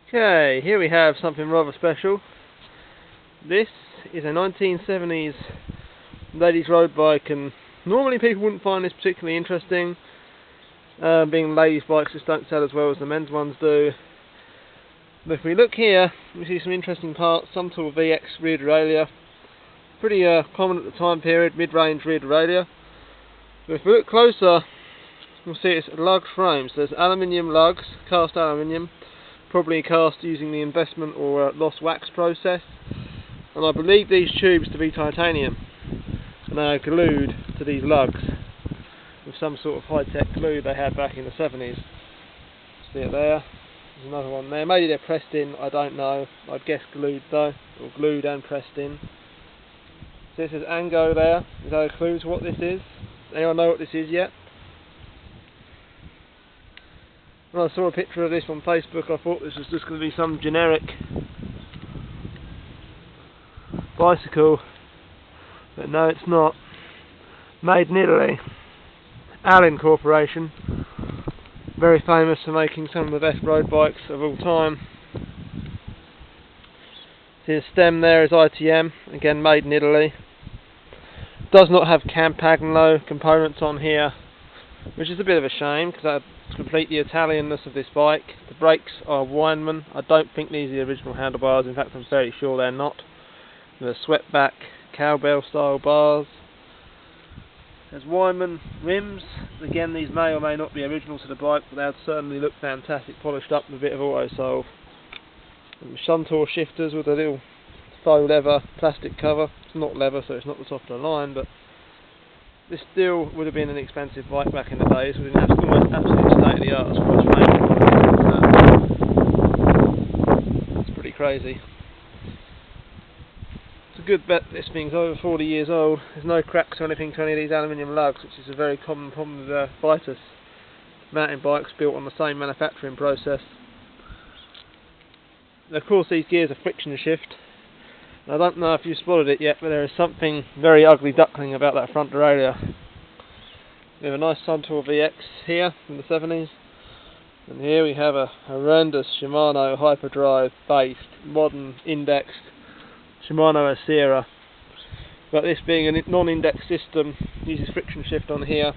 Okay, here we have something rather special. This is a 1970s ladies road bike, and normally people wouldn't find this particularly interesting, being ladies bikes just don't sell as well as the men's ones do. But if we look here, we see some interesting parts. Some sort of VX rear derailleur, pretty common at the time period, mid-range rear derailleur. But if we look closer, we'll see it's lugged frames. There's aluminium lugs, cast aluminium, probably cast using the investment or lost wax process, and I believe these tubes to be titanium, and they are glued to these lugs with some sort of high-tech glue they had back in the 70s. See it there? There's another one there. Maybe they're pressed in, I don't know. I'd guess glued though, or glued and pressed in. So this is Ango there. Is that a clue to what this is? Anyone know what this is yet? When I saw a picture of this on Facebook, I thought this was just going to be some generic bicycle, but no, it's not. Made in Italy. Allen Corporation, very famous for making some of the best road bikes of all time. See the stem there is ITM, again made in Italy. Does not have Campagnolo components on here, which is a bit of a shame because that complete the Italianness of this bike. The brakes are Weinmann. I don't think these are the original handlebars, in fact I'm fairly sure they're not. They're swept back cowbell style bars. There's Weinmann rims. Again, these may or may not be original to the bike, but they would certainly look fantastic, polished up with a bit of Autosolve. And Shuntor shifters with a little faux leather plastic cover. It's not leather, so it's not the top of the line, but this still would have been an expensive bike back in the days. It would have been almost absolute state of the art as far as frame. It's pretty crazy. It's a good bet this thing's over 40 years old. There's no cracks or anything to any of these aluminium lugs, which is a very common problem with Vitus mountain bikes built on the same manufacturing process. And of course these gears are friction shift. And I don't know if you've spotted it yet, but there is something very ugly duckling about that front derailleur. We have a nice Suntour VX here from the 70s, and here we have a horrendous Shimano Hyperdrive based, modern, indexed Shimano Acera. But this being a non-indexed system, uses friction shift on here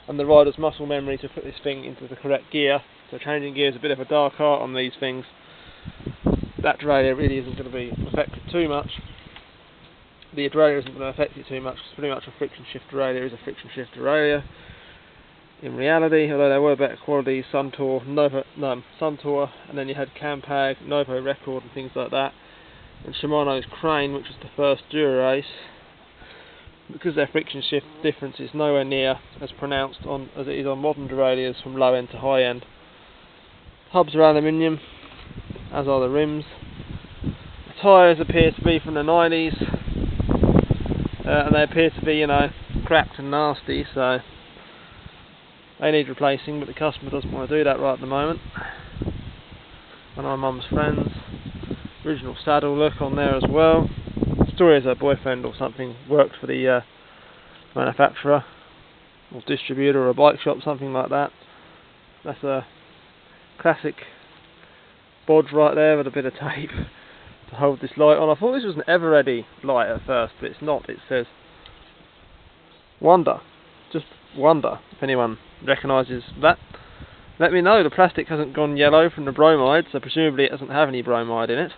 and the rider's muscle memory to put this thing into the correct gear. So changing gear is a bit of a dark art on these things. That derailleur really isn't going to be affected too much. The derailleur isn't going to affect it too much. It's pretty much a friction shift derailleur is a friction shift derailleur. In reality, although there were better quality, Suntour, Suntour, and then you had Campag, Novo Record and things like that. And Shimano's Crane, which was the first Dura-Ace, because their friction shift difference is nowhere near as pronounced as it is on modern derailleurs from low end to high end. Hubs are aluminium, as are the rims. The tyres appear to be from the 90s, and they appear to be, you know, cracked and nasty, so they need replacing, but the customer doesn't want to do that right at the moment. One of my mum's friends. Original saddle look on there as well. Story is her boyfriend or something worked for the manufacturer or distributor or a bike shop, something like that. That's a classic bodge right there with a bit of tape to hold this light on. I thought this was an Everready light at first, but it's not. It says Wonder. Just Wonder. If anyone recognises that, let me know. The plastic hasn't gone yellow from the bromide, so presumably it doesn't have any bromide in it.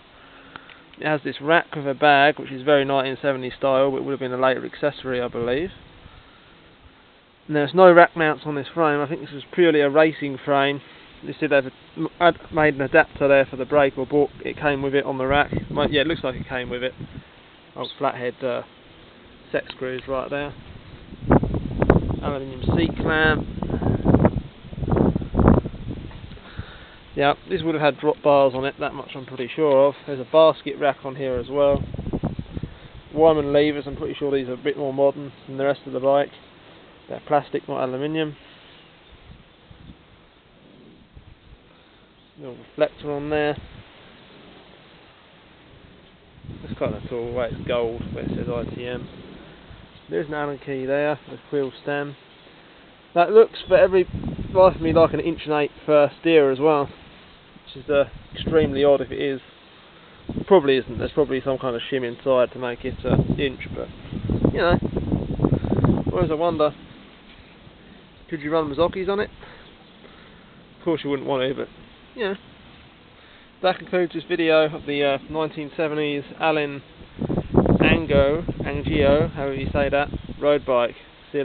It has this rack with a bag, which is very 1970s style, but it would have been a later accessory, I believe. And there's no rack mounts on this frame. I think this was purely a racing frame. You see they've made an adapter there for the brake, or bought it came with it on the rack. Yeah, it looks like it came with it. Old flathead set screws right there. Aluminium seat clamp. Yeah, this would have had drop bars on it, that much I'm pretty sure of. There's a basket rack on here as well. Weinmann levers, I'm pretty sure these are a bit more modern than the rest of the bike. They're plastic, not aluminium. Little reflector on there. That's kind of cool, the way it's gold, where it says ITM. There's an Allen key there, the quill stem. That looks, for every life of me, like an 1.8" steer as well. which is extremely odd if it is. Probably isn't. There's probably some kind of shim inside to make it inch, but you know. Always I wonder, could you run Mazocchis on it? Of course you wouldn't want to, but you know. That concludes this video of the 1970s Allin Angio, however you say that, road bike.